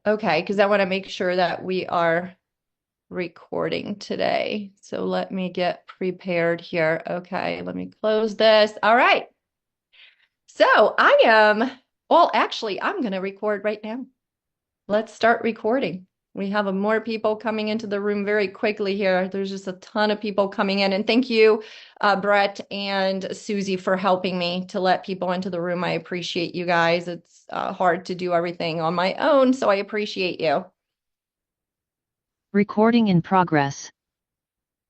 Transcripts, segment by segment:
Okay, because I want to make sure that we are recording today. So let me get prepared here. Okay, let me close this. All right. So actually, I'm going to record right now. Let's start recording. We have more people coming into the room very quickly here. There's just a ton of people coming in. And thank you, Brett and Susie, for helping me to let people into the room. I appreciate you guys. It's hard to do everything on my own, so I appreciate you. Recording in progress.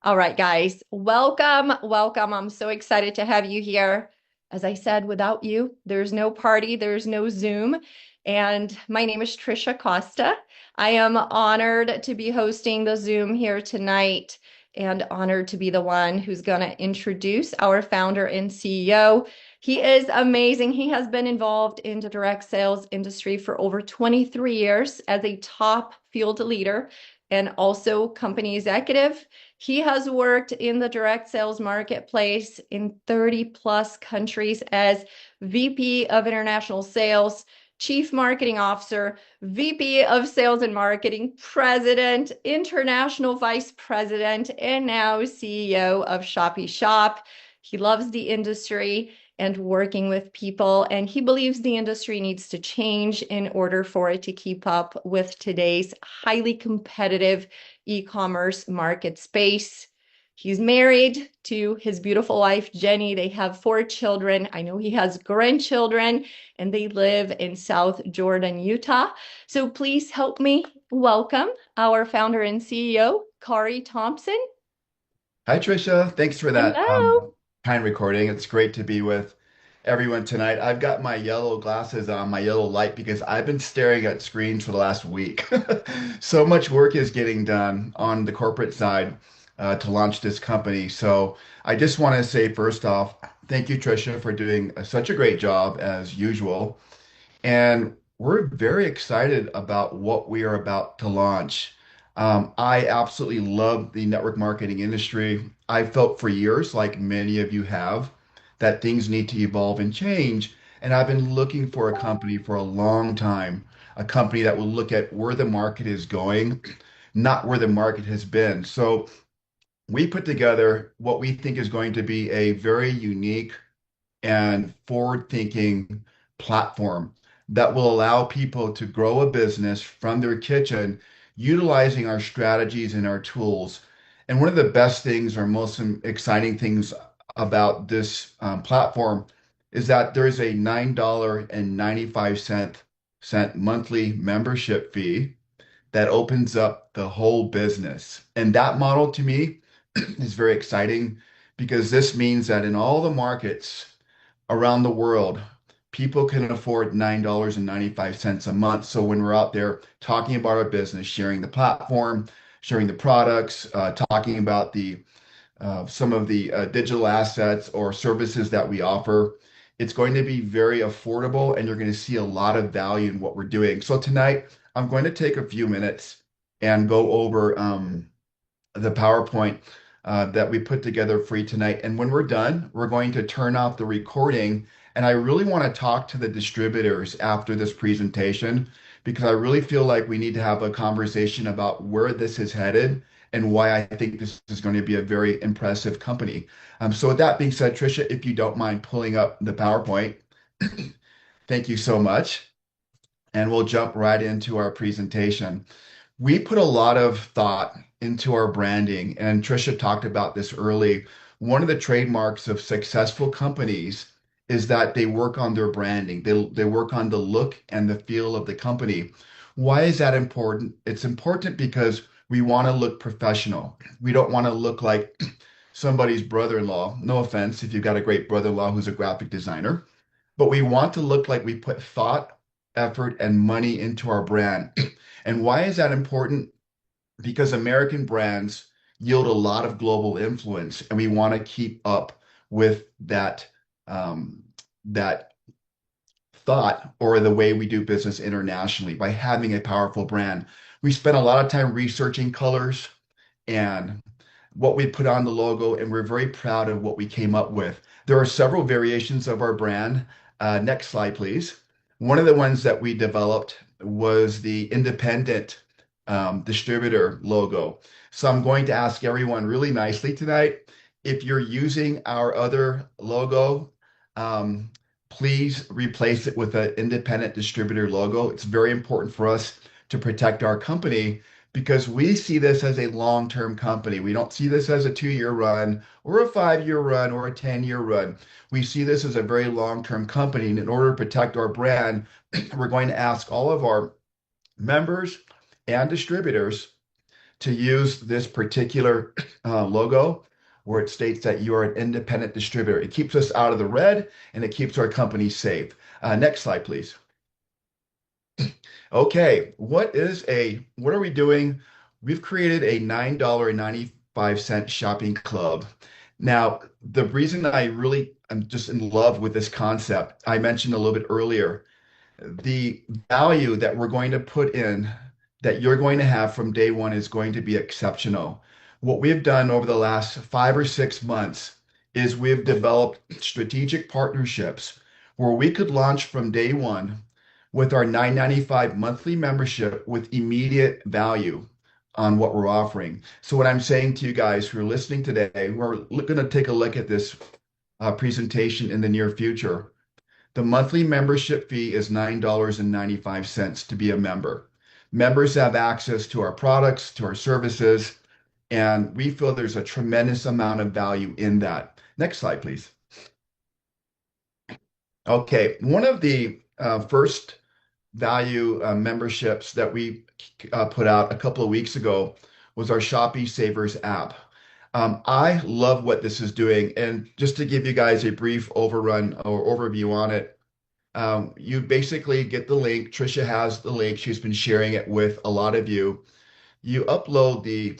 All right, guys, welcome, welcome. I'm so excited to have you here. As I said, without you, there's no party, there's no Zoom. And my name is Trisha Costa. I am honored to be hosting the Zoom here tonight and honored to be the one who's going to introduce our founder and CEO. He is amazing. He has been involved in the direct sales industry for over 23 years as a top field leader and also company executive. He has worked in the direct sales marketplace in 30 plus countries as VP of International Sales, Chief Marketing Officer, VP of Sales and Marketing, President, International Vice President, and now CEO of ShoppyShop. He loves the industry and working with people, and he believes the industry needs to change in order for it to keep up with today's highly competitive e-commerce market space. He's married to his beautiful wife, Jenny. They have 4 children. I know he has grandchildren, and they live in South Jordan, Utah. So please help me welcome our founder and CEO, Kari Thompson. Hi, Trisha. Thanks for that Hello. kind recording. It's great to be with everyone tonight. I've got my yellow glasses on, my yellow light, because I've been staring at screens for the last week. So much work is getting done on the corporate side to launch this company. So I just want to say, first off, thank you, Trisha, for doing such a great job as usual. And we're very excited about what we are about to launch. I absolutely love the network marketing industry. I've felt for years, like many of you have, that things need to evolve and change. And I've been looking for a company for a long time, a company that will look at where the market is going, not where the market has been. So we put together what we think is going to be a very unique and forward-thinking platform that will allow people to grow a business from their kitchen utilizing our strategies and our tools. And one of the best things or most exciting things about this platform is that there is a $9.95 monthly membership fee that opens up the whole business. And that model to me is very exciting because this means that in all the markets around the world, people can afford $9.95 a month. So when we're out there talking about our business, sharing the platform, sharing the products, talking about the some of the digital assets or services that we offer, it's going to be very affordable and you're going to see a lot of value in what we're doing. So tonight, I'm going to take a few minutes and go over the PowerPoint that we put together for you tonight. And when we're done, we're going to turn off the recording. And I really want to talk to the distributors after this presentation because I really feel like we need to have a conversation about where this is headed and why I think this is going to be a very impressive company. So with that being said, Trisha, if you don't mind pulling up the PowerPoint, thank you so much. And we'll jump right into our presentation. We put a lot of thought into our branding, and Trisha talked about this early. One of the trademarks of successful companies is that they work on their branding. They work on the look and the feel of the company. Why is that important? It's important because we want to look professional. We don't want to look like somebody's brother-in-law. No offense if you've got a great brother-in-law who's a graphic designer, but we want to look like we put thought, effort, and money into our brand. And why is that important? Because American brands yield a lot of global influence, and we want to keep up with that thought or the way we do business internationally by having a powerful brand. We spent a lot of time researching colors and what we put on the logo, and we're very proud of what we came up with. There are several variations of our brand. Next slide, please. One of the ones that we developed was the independent distributor logo. So I'm going to ask everyone really nicely tonight, if you're using our other logo, um, please replace it with an independent distributor logo. It's very important for us to protect our company because we see this as a long-term company. We don't see this as a 2-year run or a 5-year run or a 10-year run. We see this as a very long-term company. And in order to protect our brand, we're going to ask all of our members and distributors to use this particular logo where it states that you are an independent distributor. It keeps us out of the red and it keeps our company safe. Next slide, please. Okay, what are we doing? We've created a $9.95 shopping club. Now, the reason I really am just in love with this concept, I mentioned a little bit earlier, the value that we're going to put in, that you're going to have from day one is going to be exceptional. What we've done over the last 5 or 6 months is we've developed strategic partnerships where we could launch from day one with our 9.95 monthly membership with immediate value on what we're offering. So what I'm saying to you guys who are listening today, we're going to take a look at this presentation in the near future. The monthly membership fee is $9.95 to be a member. Members have access to our products, to our services, and we feel there's a tremendous amount of value in that. Next slide, please. Okay, one of the first value memberships that we put out a couple of weeks ago was our Shopee Savers app. I love what this is doing, and just to give you guys a brief overrun or overview on it, you basically get the link. Trisha has the link. She's been sharing it with a lot of you. You upload the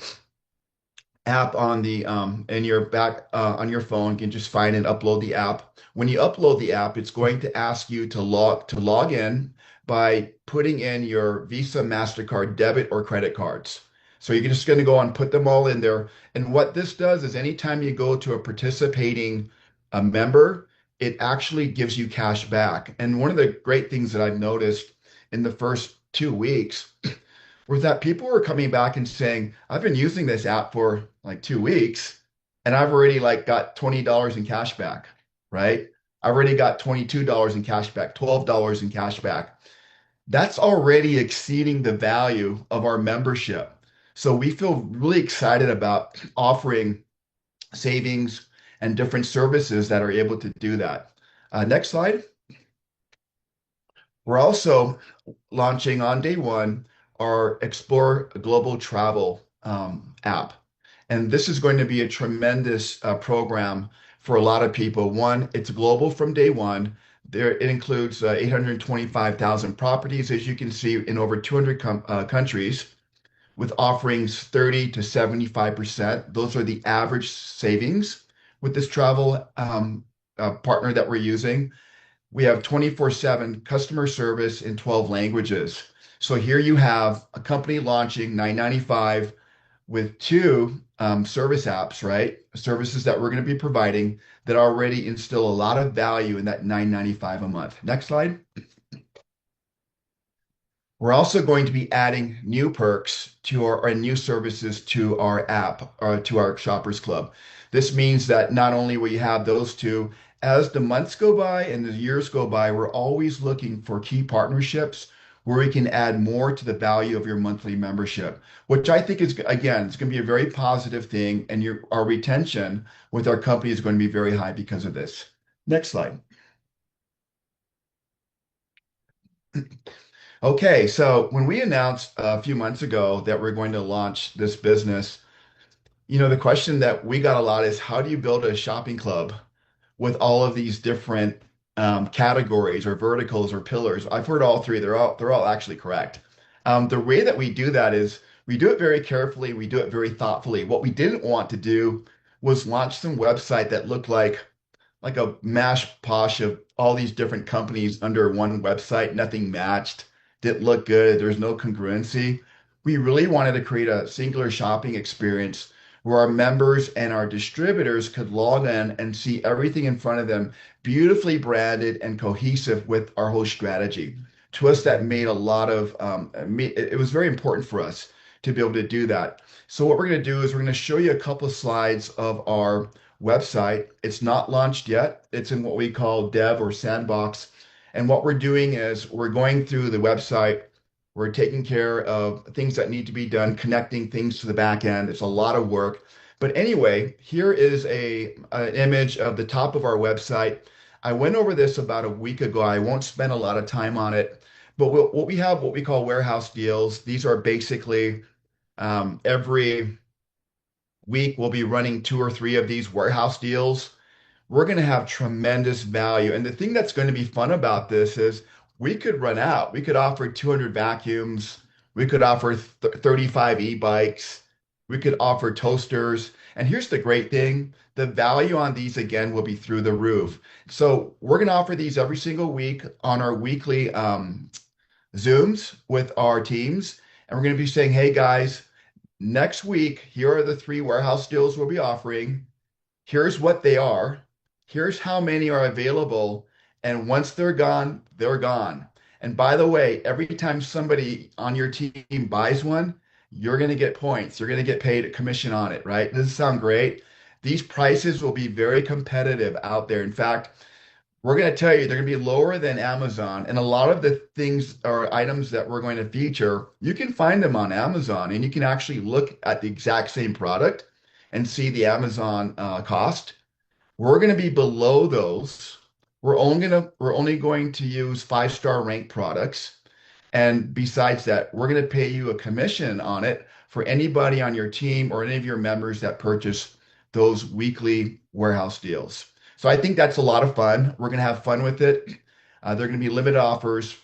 app on the in your back on your phone. You can just find and upload the app. When you upload the app, it's going to ask you to log in by putting in your Visa, MasterCard, debit, or credit cards. So you're just going to go and put them all in there. And what this does is anytime you go to a participating member, it actually gives you cash back. And one of the great things that I've noticed in the first 2 weeks was that people were coming back and saying, I've been using this app for like 2 weeks and I've already like got $20 in cash back, right? I already got $22 in cash back, $12 in cash back. That's already exceeding the value of our membership. So we feel really excited about offering savings and different services that are able to do that. Next slide. We're also launching on day one our Explore Global Travel app. And this is going to be a tremendous program for a lot of people. One, it's global from day one. There, it includes 825,000 properties, as you can see, in over 200 countries, with offerings 30 to 75%. Those are the average savings with this travel partner that we're using. We have 24/7 customer service in 12 languages. So here you have a company launching 9.95 with two service apps, right? Services that we're going to be providing that already instill a lot of value in that 9.95 a month. Next slide. We're also going to be adding new perks to our new services to our app or to our Shoppers Club. This means that not only will you have those two, as the months go by and the years go by, we're always looking for key partnerships where we can add more to the value of your monthly membership, which I think is, again, it's going to be a very positive thing. And our retention with our company is going to be very high because of this. Next slide. Okay, so when we announced a few months ago that we're going to launch this business, the question that we got a lot is how do you build a shopping club with all of these different categories or verticals or pillars? I've heard all three. They're all actually correct. The way that we do that is we do it very carefully. We do it very thoughtfully. What we didn't want to do was launch some website that looked like a mash posh of all these different companies under one website. Nothing matched, didn't look good. There's no congruency. We really wanted to create a singular shopping experience where our members and our distributors could log in and see everything in front of them, beautifully branded and cohesive with our whole strategy. To us, that made a lot of, it was very important for us to be able to do that. So what we're going to do is we're going to show you a couple of slides of our website. It's not launched yet. It's in what we call dev or sandbox. And what we're doing is we're going through the website. We're taking care of things that need to be done, connecting things to the back end. It's a lot of work. But anyway, here is an image of the top of our website. I went over this about a week ago. I won't spend a lot of time on it, but what we have, what we call warehouse deals. These are basically every week we'll be running two or three of these warehouse deals. We're going to have tremendous value. And the thing that's going to be fun about this is we could run out. We could offer 200 vacuums. We could offer 35 e-bikes. We could offer toasters. And here's the great thing. The value on these, again, will be through the roof. So we're going to offer these every single week on our weekly Zooms with our teams. And we're going to be saying, hey, guys, next week, here are the three warehouse deals we'll be offering. Here's what they are. Here's how many are available. And once they're gone, they're gone. And by the way, every time somebody on your team buys one, you're going to get points. You're going to get paid a commission on it, right? Does this sound great? These prices will be very competitive out there. In fact, we're going to tell you they're going to be lower than Amazon. And a lot of the things or items that we're going to feature, you can find them on Amazon and you can actually look at the exact same product and see the Amazon cost. We're going to be below those. We're only going to use five-star ranked products. And besides that, we're going to pay you a commission on it for anybody on your team or any of your members that purchase those weekly warehouse deals. So I think that's a lot of fun. We're going to have fun with it. They're going to be limited offers.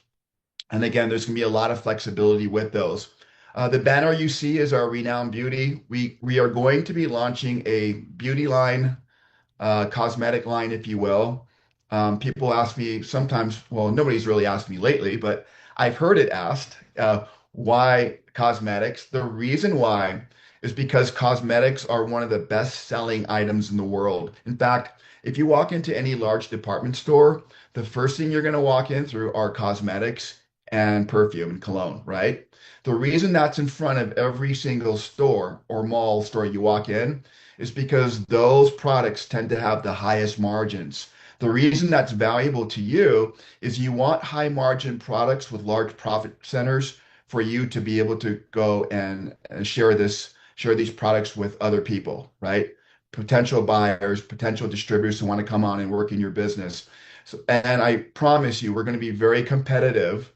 And again, there's going to be a lot of flexibility with those. The banner you see is our Renowned Beauty. We are going to be launching a beauty line, cosmetic line, if you will. People ask me sometimes, well, nobody's really asked me lately, but I've heard it asked, why cosmetics? The reason why is because cosmetics are one of the best-selling items in the world. In fact, if you walk into any large department store, the first thing you're going to walk in through are cosmetics and perfume and cologne, right? The reason that's in front of every single store or mall store you walk in is because those products tend to have the highest margins. The reason that's valuable to you is you want high margin products with large profit centers for you to be able to go and share these products with other people, right? Potential buyers, potential distributors who want to come on and work in your business. So, and I promise you, we're going to be very competitive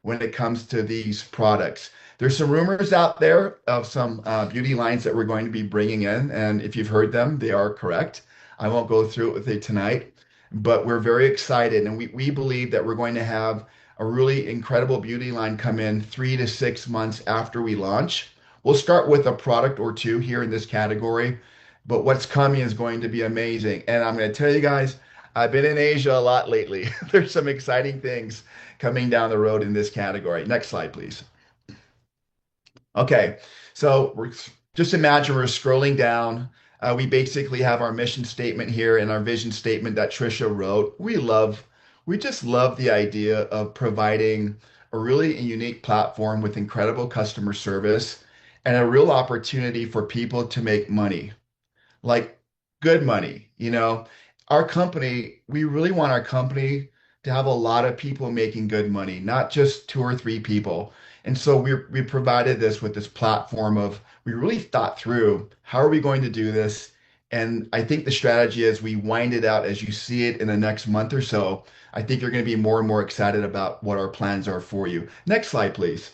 when it comes to these products. There's some rumors out there of some beauty lines that we're going to be bringing in, and if you've heard them, they are correct. I won't go through it with you tonight, but we're very excited, and we believe that we're going to have a really incredible beauty line come in 3 to 6 months after we launch. We'll start with a product or two here in this category, but what's coming is going to be amazing. And I'm going to tell you guys, I've been in Asia a lot lately. There's some exciting things coming down the road in this category. Next slide, please. Okay, so we're just imagine we're scrolling down. We basically have our mission statement here and our vision statement that Trisha wrote. We just love the idea of providing a really unique platform with incredible customer service and a real opportunity for people to make money, like good money. Our company, we really want our company to have a lot of people making good money, not just two or three people. And so we provided this with this platform of we really thought through how are we going to do this? And I think the strategy as we wind it out, as you see it in the next month or so, I think you're going to be more and more excited about what our plans are for you. Next slide, please.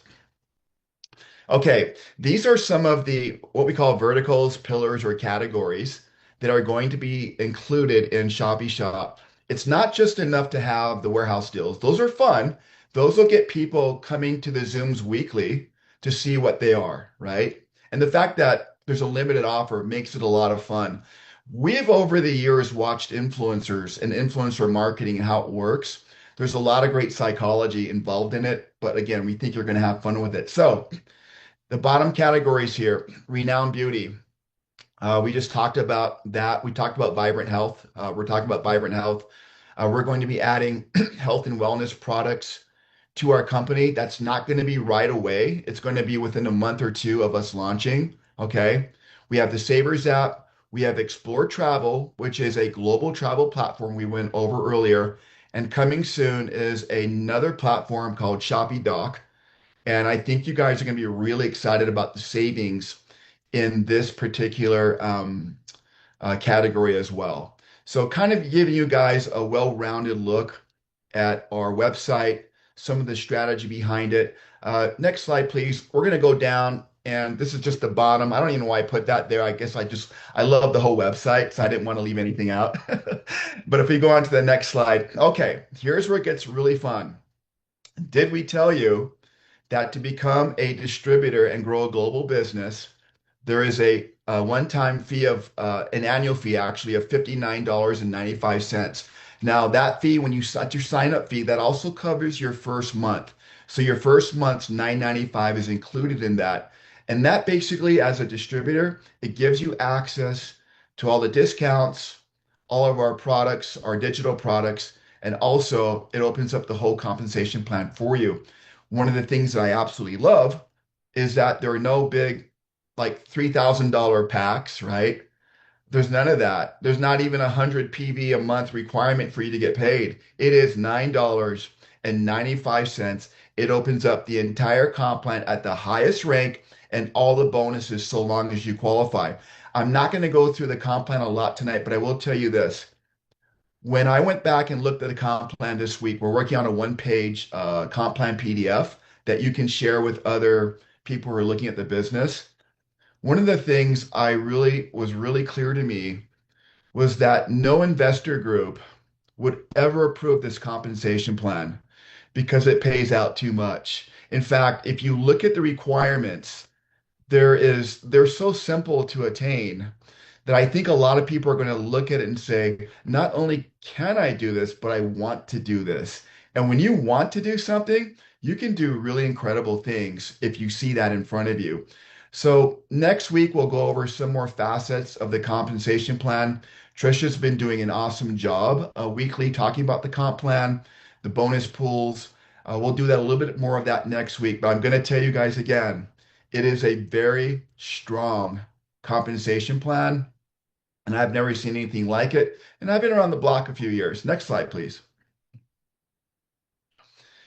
Okay, these are some of the what we call verticals, pillars, or categories that are going to be included in ShoppyShop. It's not just enough to have the warehouse deals. Those are fun. Those will get people coming to the Zooms weekly to see what they are, right? And the fact that there's a limited offer makes it a lot of fun. We've over the years watched influencers and influencer marketing and how it works. There's a lot of great psychology involved in it, but again, we think you're going to have fun with it. So, the bottom categories here, renowned beauty. We just talked about that. We talked about vibrant health. We're talking about vibrant health. We're going to be adding health and wellness products to our company. That's not going to be right away. It's going to be within a month or two of us launching. Okay. We have the Savers app. We have Explore Travel, which is a global travel platform we went over earlier. And coming soon is another platform called ShoppyDoc. And I think you guys are going to be really excited about the savings in this particular category as well. So, kind of giving you guys a well-rounded look at our website, some of the strategy behind it. Next slide, please. We're going to go down, and this is just the bottom. I don't even know why I put that there. I guess I love the whole website, so I didn't want to leave anything out. But if we go on to the next slide, okay, here's where it gets really fun. Did we tell you that to become a distributor and grow a global business, there is a one-time fee of an annual fee actually of $59.95. Now that fee, when you set your sign-up fee, that also covers your first month. So your first month's $9.95 is included in that. And that basically, as a distributor, it gives you access to all the discounts, all of our products, our digital products, and also it opens up the whole compensation plan for you. One of the things that I absolutely love is that there are no big like $3,000 packs, right? There's none of that. There's not even 100 PV a month requirement for you to get paid. It is $9.95. It opens up the entire comp plan at the highest rank and all the bonuses so long as you qualify. I'm not going to go through the comp plan a lot tonight, but I will tell you this. When I went back and looked at the comp plan this week, we're working on a one-page comp plan PDF that you can share with other people who are looking at the business. One of the things I really was really clear to me was that no investor group would ever approve this compensation plan because it pays out too much. In fact, if you look at the requirements, they're so simple to attain that I think a lot of people are going to look at it and say, not only can I do this, but I want to do this. And when you want to do something, you can do really incredible things if you see that in front of you. So next week, we'll go over some more facets of the compensation plan. Trisha's been doing an awesome job weekly talking about the comp plan, the bonus pools. We'll do that a little bit more of that next week. But I'm going to tell you guys again, it is a very strong compensation plan and I've never seen anything like it. And I've been around the block a few years. Next slide, please.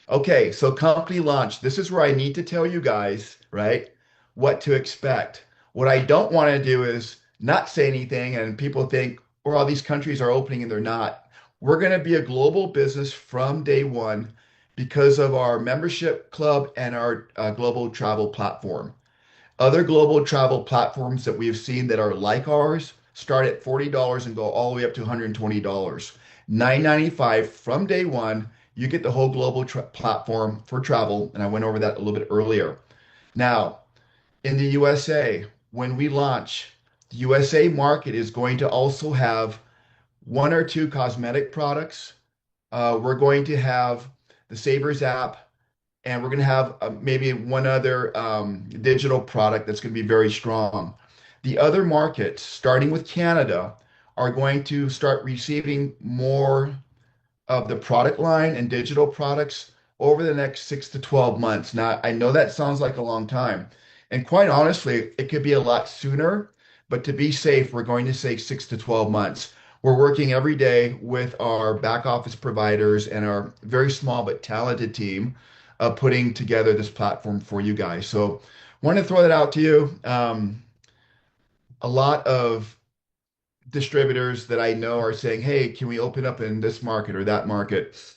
Okay, so company launch. This is where I need to tell you guys, right, what to expect. What I don't want to do is not say anything and people think, or all these countries are opening and they're not. We're going to be a global business from day one because of our membership club and our global travel platform. Other global travel platforms that we've seen that are like ours start at $40 and go all the way up to $120. $9.95 from day one, you get the whole global platform for travel. And I went over that a little bit earlier. Now, in the USA, when we launch, the USA market is going to also have one or two cosmetic products. We're going to have the Savers app and we're going to have maybe one other digital product that's going to be very strong. The other markets, starting with Canada, are going to start receiving more of the product line and digital products over the next 6 to 12 months. Now, I know that sounds like a long time, and quite honestly, it could be a lot sooner, but to be safe, we're going to say 6 to 12 months. We're working every day with our back office providers and our very small but talented team putting together this platform for you guys. So, want to throw that out to you. A lot of distributors that I know are saying, "Hey, can we open up in this market or that market?"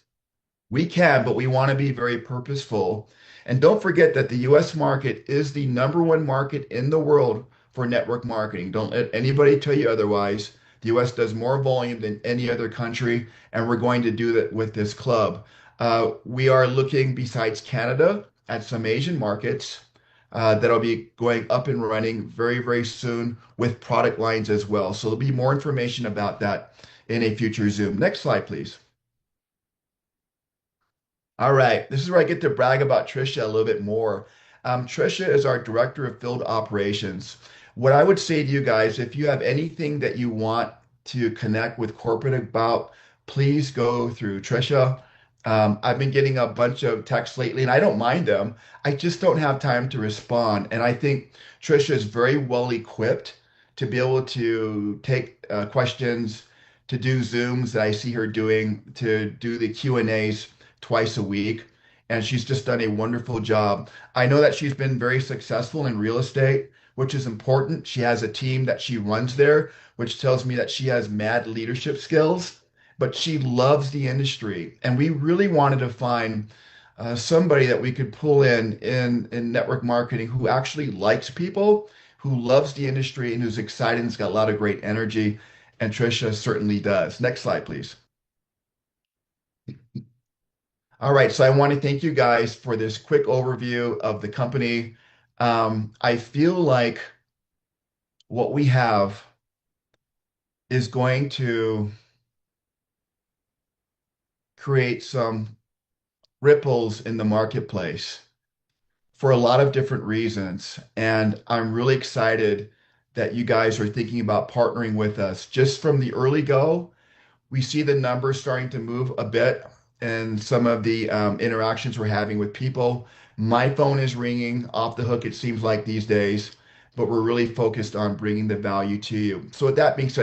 We can, but we want to be very purposeful. And don't forget that the US market is the number one market in the world for network marketing. Don't let anybody tell you otherwise. The US does more volume than any other country, and we're going to do that with this club. We are looking, besides Canada, at some Asian markets that'll be going up and running very, very soon with product lines as well. So there'll be more information about that in a future Zoom. Next slide, please. All right, this is where I get to brag about Trisha a little bit more. Trisha is our Director of Field Operations. What I would say to you guys, if you have anything that you want to connect with corporate about, please go through Trisha. I've been getting a bunch of texts lately, and I don't mind them. I just don't have time to respond. And I think Trisha is very well equipped to be able to take questions, to do Zooms that I see her doing, to do the Q&As twice a week. And she's just done a wonderful job. I know that she's been very successful in real estate, which is important. She has a team that she runs there, which tells me that she has mad leadership skills, but she loves the industry. And we really wanted to find somebody that we could pull in network marketing who actually likes people, who loves the industry, and who's excited and's got a lot of great energy. And Trisha certainly does. Next slide, please. All right, so I want to thank you guys for this quick overview of the company. I feel like what we have is going to create some ripples in the marketplace for a lot of different reasons. And I'm really excited that you guys are thinking about partnering with us. Just from the early go, we see the numbers starting to move a bit and some of the interactions we're having with people. My phone is ringing off the hook, it seems like these days, but we're really focused on bringing the value to you. So with that being said,